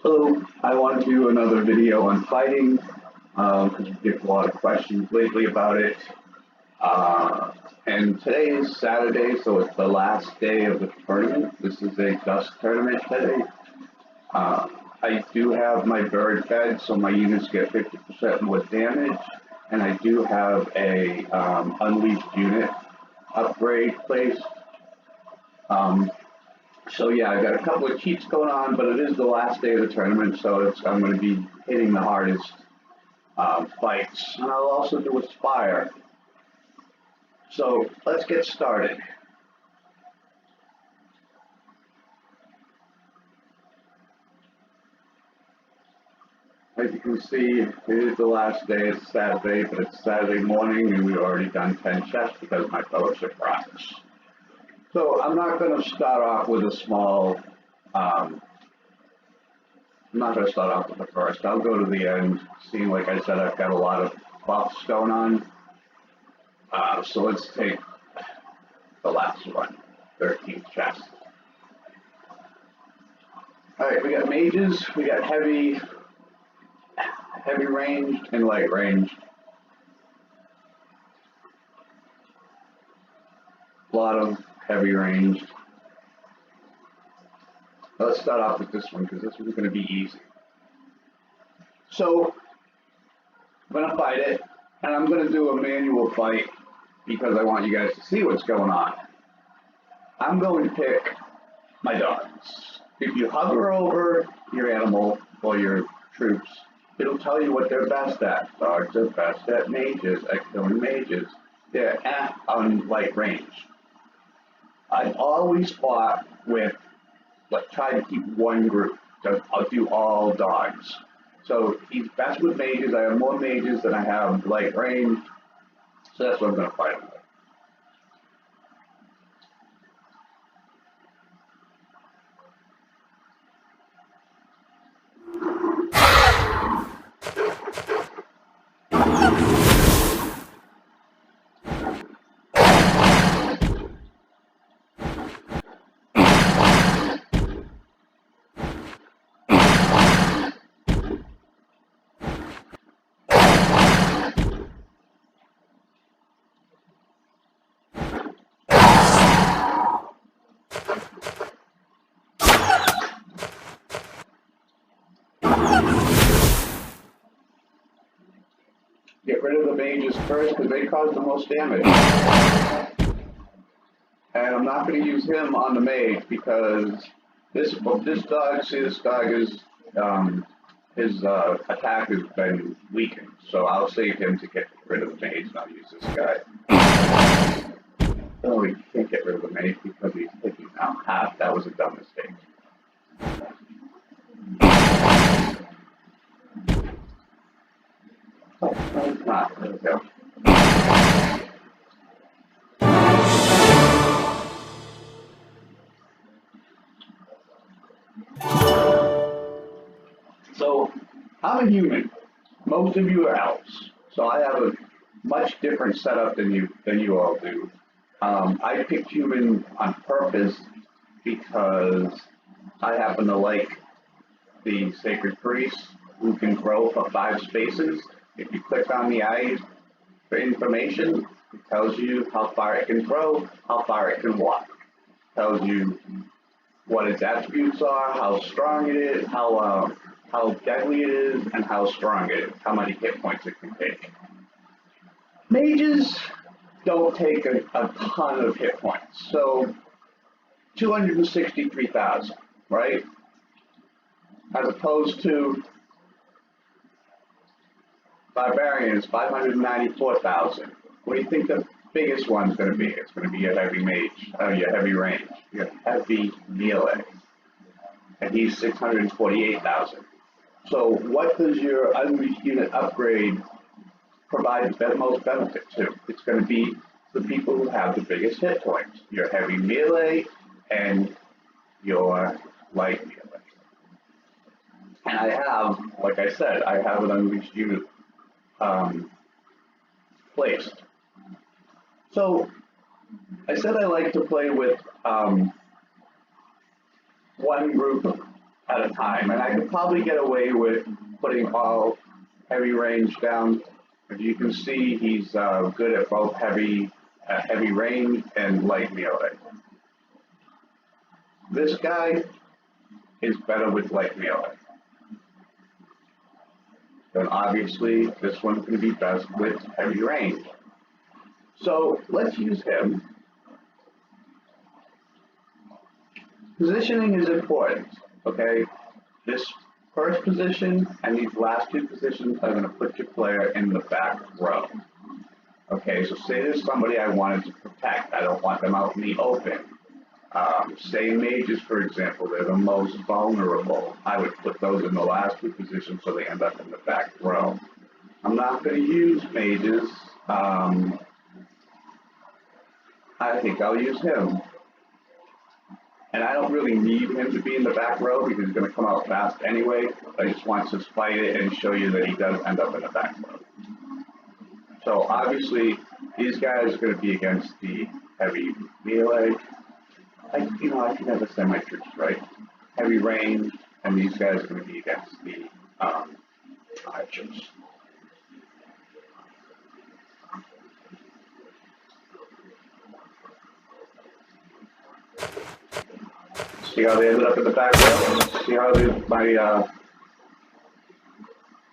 Hello, I want to do another video on fighting because we get a lot of questions lately about it. And today is Saturday, so it's the last day of the tournament. This is a dust tournament today. I do have my bird fed, so my units get 50% more damage, and I do have a unleashed unit upgrade placed. So yeah, I've got a couple of cheats going on, but it is the last day of the tournament, so I'm going to be hitting the hardest fights. And I'll also do a spire. So let's get started. As you can see, it is the last day. It's Saturday, but it's Saturday morning, and we've already done 10 chests because my fellowship rocks. So I'm not going to start off with a small, I'm not going to start off with the first. I'll go to the end, seeing, like I said, I've got a lot of buffs going on. So let's take the last one, 13th chest. Alright, we got mages, we got heavy ranged, and light ranged. A lot of heavy ranged. Let's start off with this one because this one's going to be easy. So I'm going to fight it, and I'm going to do a manual fight because I want you guys to see what's going on. I'm going to pick my dogs. If you hover over your animal or your troops, it'll tell you what they're best at. Dogs are best at mages, at killing mages. They're on light range. I've always fought with, try to keep one group. I'll do all dogs. So he's best with mages. I have more mages than I have light range. So that's what I'm going to fight him with. Get rid of the mages first because they cause the most damage. And I'm not going to use him on the mage because this dog is, his attack has been weakened. So I'll save him to get rid of the mage and I'll use this guy. Oh, we can't get rid of the mage because he's taking out half. That was a dumb mistake. Oh, no, it's not. There we go. So, I'm a human. Most of you are elves. So I have a much different setup than you all do. I picked human on purpose because I happen to like the sacred priest who can grow for 5 spaces. If you click on the eye for information, it tells you how far it can throw, how far it can walk. It tells you what its attributes are, how strong it is, how deadly it is, and how strong it is, how many hit points it can take. Mages don't take a ton of hit points, so 263,000, right? As opposed to barbarians, 594,000. What do you think the biggest one's going to be? It's going to be your heavy mage, your heavy range, your heavy melee, and he's 648,000. So what does your unleashed unit upgrade provide the most benefit to? It's going to be the people who have the biggest hit points, your heavy melee and your light melee. And I have, like I said, I have an unleashed unit placed. So I said I like to play with one one group at a time, and I could probably get away with putting all heavy range down. As you can see, he's good at both heavy range and light melee. This guy is better with light melee. Then obviously this one's going to be best with heavy range. So let's use him. Positioning is important, okay? This first position and these last two positions are going to put your player in the back row. Okay, so say there's somebody I wanted to protect. I don't want them out in the open. Say mages, for example, they're the most vulnerable. I would put those in the last two positions so they end up in the back row. I'm not going to use mages. I think I'll use him. And I don't really need him to be in the back row because he's going to come out fast anyway. I just want to fight it and show you that he does end up in the back row. So obviously, these guys are going to be against the heavy melee. I can never say my troops right. Heavy range, and these guys are going to be against the archers. See how they ended up in the back row? See how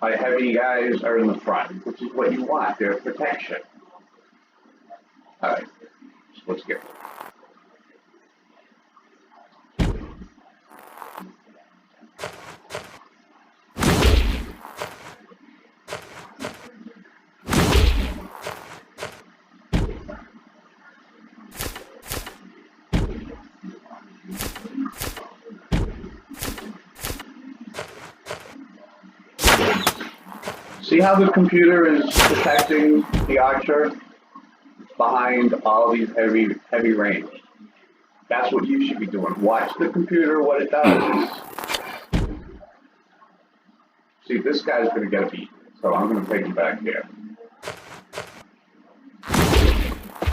my heavy guys are in the front, which is what you want. They're protection. All right, so let's get it. See how the computer is protecting the archer behind all these heavy range. That's what you should be doing. Watch the computer, what it does. See, this guy's going to get beat, so I'm going to take him back here.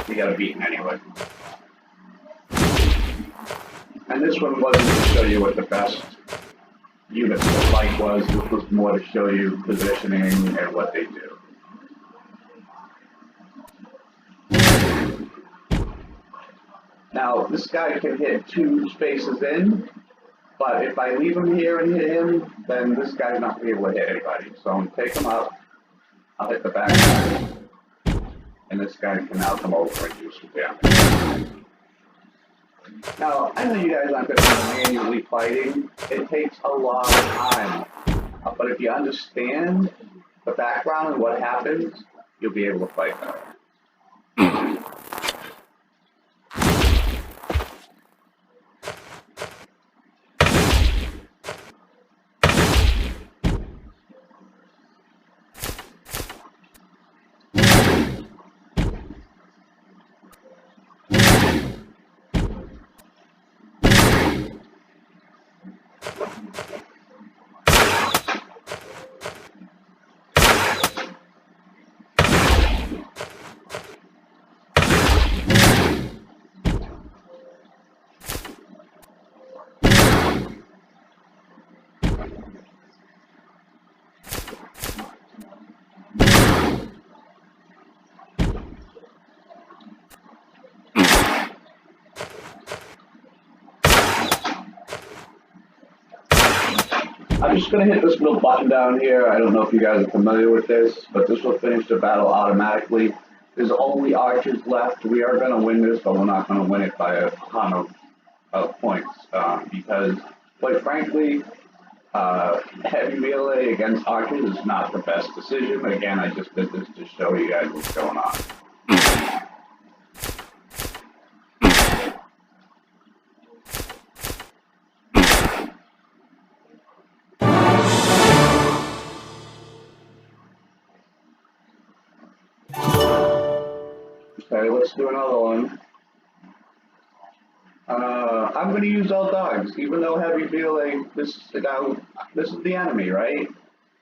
He got a beaten anyway. And this one wasn't to show you what the best units to fight was. This was more to show you positioning and what they do. Now, this guy can hit 2 spaces in, but if I leave him here and hit him, then this guy's not going to be able to hit anybody. So I'm going to take him up, I'll hit the back guy, and this guy can now come over and do some damage. Now, I know you guys aren't going to be manually fighting. It takes a lot of time. But if you understand the background and what happens, you'll be able to fight better. I'm just going to hit this little button down here. I don't know if you guys are familiar with this, but this will finish the battle automatically. There's only archers left. We are going to win this, but we're not going to win it by a ton of points because, quite frankly, heavy melee against archers is not the best decision. Again, I just did this to show you guys what's going on. Okay, let's do another one. I'm going to use all dogs, even though heavy melee, this is the enemy, right?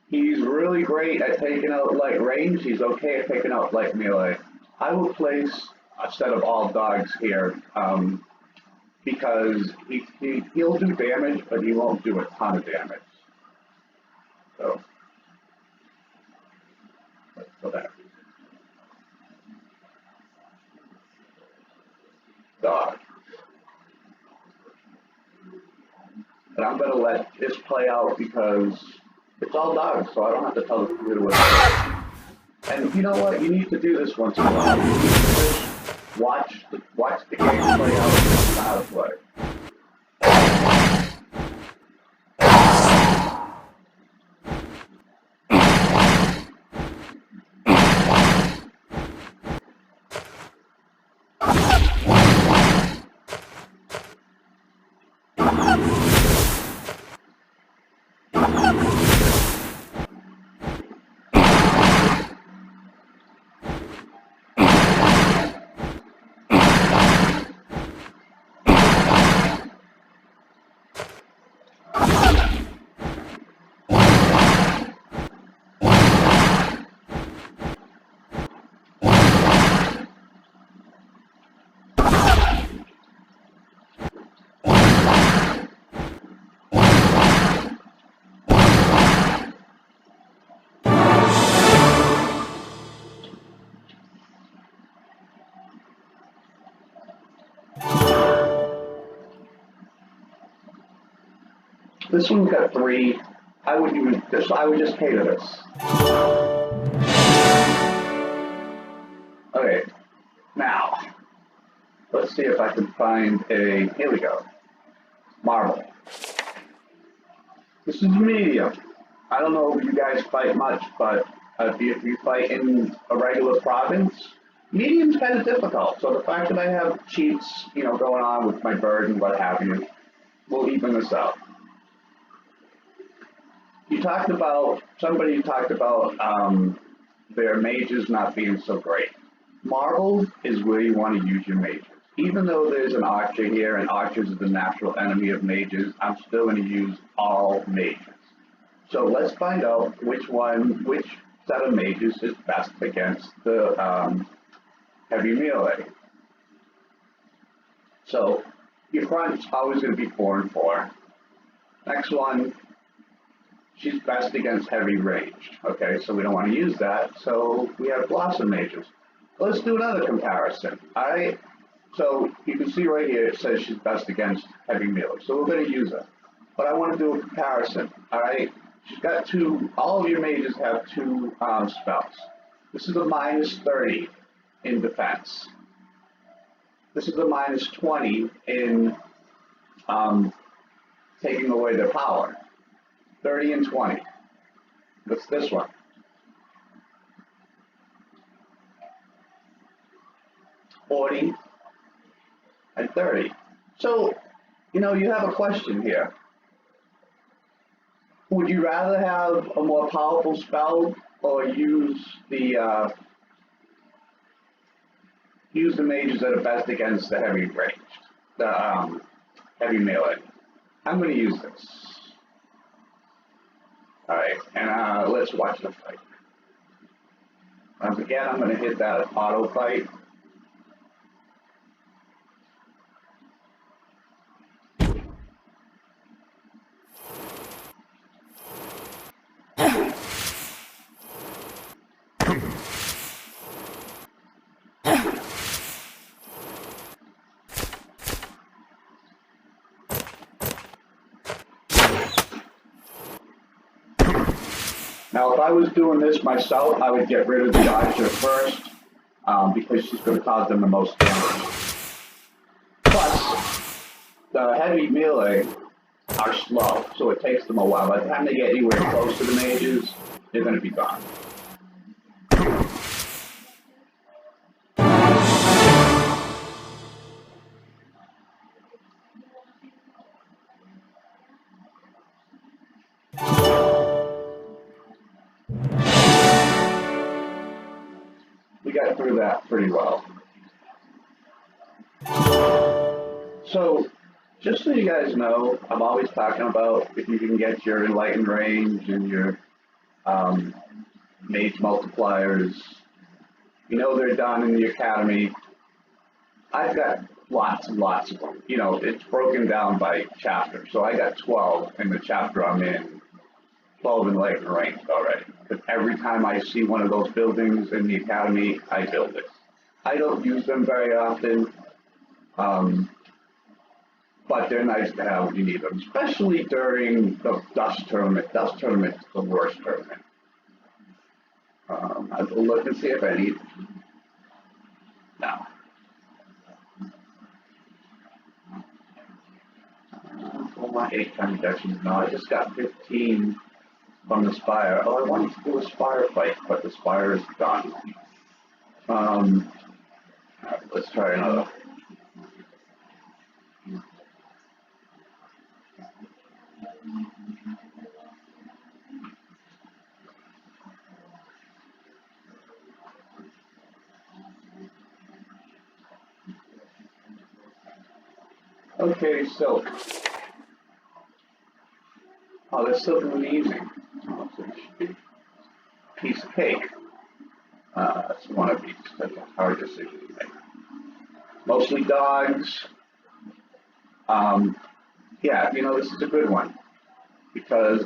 He's really great at taking out light range. He's okay at taking out light melee. I will place a set of all dogs here. because he'll do damage, but he won't do a ton of damage. So that's for that. Dog. But I'm gonna let this play out because it's all dogs, so I don't have to tell the computer what to do. And you know what? You need to do this once in a while. You need to just watch the game play out and how to play. This one's got 3. I would just pay to this. Okay, now let's see if I can find a. Here we go. Marble. This is medium. I don't know if you guys fight much, but if you fight in a regular province, medium's kind of difficult. So the fact that I have cheats, going on with my bird and what have you, will even this out. Somebody talked about their mages not being so great. Marble is where you want to use your mages. Even though there's an archer here, and archers are the natural enemy of mages, I'm still going to use all mages. So let's find out which set of mages is best against the heavy melee. So your front's always going to be 4 and 4. Next one, she's best against heavy ranged. Okay, so we don't want to use that. So we have blossom mages. Let's do another comparison. All right. So you can see right here it says she's best against heavy melee. So we're going to use her. But I want to do a comparison. All right. She's got 2. All of your mages have 2 spells. This is a -30 in defense. This is a -20 in taking away their power. 30 and 20. What's this one? 40 and 30. So, you have a question here. Would you rather have a more powerful spell or use the mages that are best against the heavy ranged, the heavy melee? I'm going to use this. Alright, and let's watch the fight. Once again, I'm going to hit that auto fight. Now, if I was doing this myself, I would get rid of the archer first, because she's going to cause them the most damage. Plus, the heavy melee are slow, so it takes them a while. By the time they get anywhere close to the mages, they're going to be gone. We got through that pretty well. So, just so you guys know, I'm always talking about if you can get your enlightened range and your mage multipliers. They're done in the academy. I've got lots and lots of them. You know, it's broken down by chapter. So I got 12 in the chapter I'm in, 12 in Lightning Range already. Because every time I see one of those buildings in the academy, I build it. I don't use them very often, but they're nice to have when you need them, especially during the dust tournament. Dust tournament is the worst tournament. I will look and see if I need. No. Oh, my 8 connections. No, I just got 15 from the Spire. Oh, I wanted to do a Spire fight, but the Spire is done. Right, let's try another. Okay, Silk. Oh, that's Silk and easy. Oh, so it should be piece of cake. It's one of these. That's a hard decision to make. Mostly dogs. Yeah, you know, this is a good one because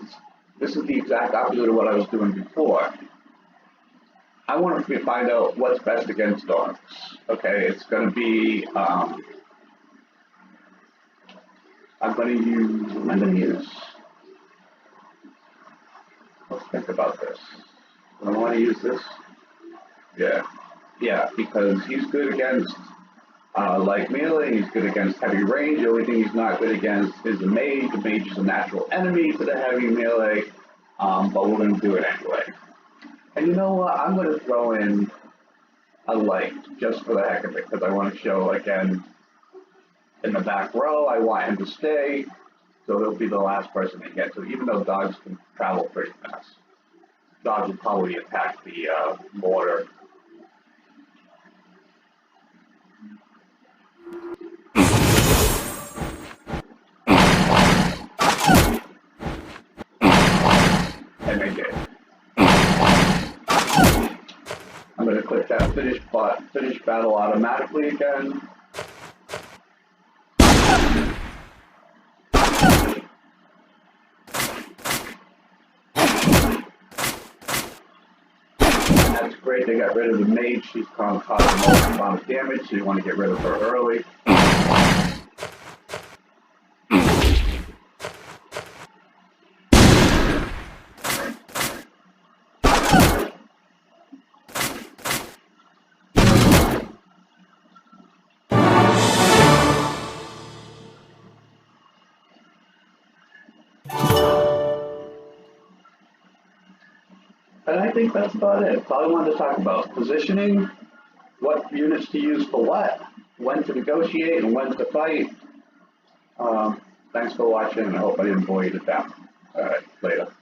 this is the exact opposite of what I was doing before. I want to find out what's best against dogs. Okay, it's going to be, I'm going to use, let's think about this. Do I want to use this? Yeah, because he's good against like melee, he's good against heavy range. The only thing he's not good against is the mage. The mage is a natural enemy to the heavy melee, but we're going to do it anyway. And you know what? I'm going to throw in a light just for the heck of it because I want to show again in the back row. I want him to stay, so he'll be the last person to get. So even though dogs can travel pretty fast, dogs will probably attack the mortar. And they did. I'm going to click that finish battle automatically again. And that's great. They got rid of the mage. She's causing most amount of damage, so you want to get rid of her early. And I think that's about it. All I wanted to talk about positioning, what units to use for what, when to negotiate, and when to fight. Thanks for watching, and I hope I didn't bore you to death. All right, later.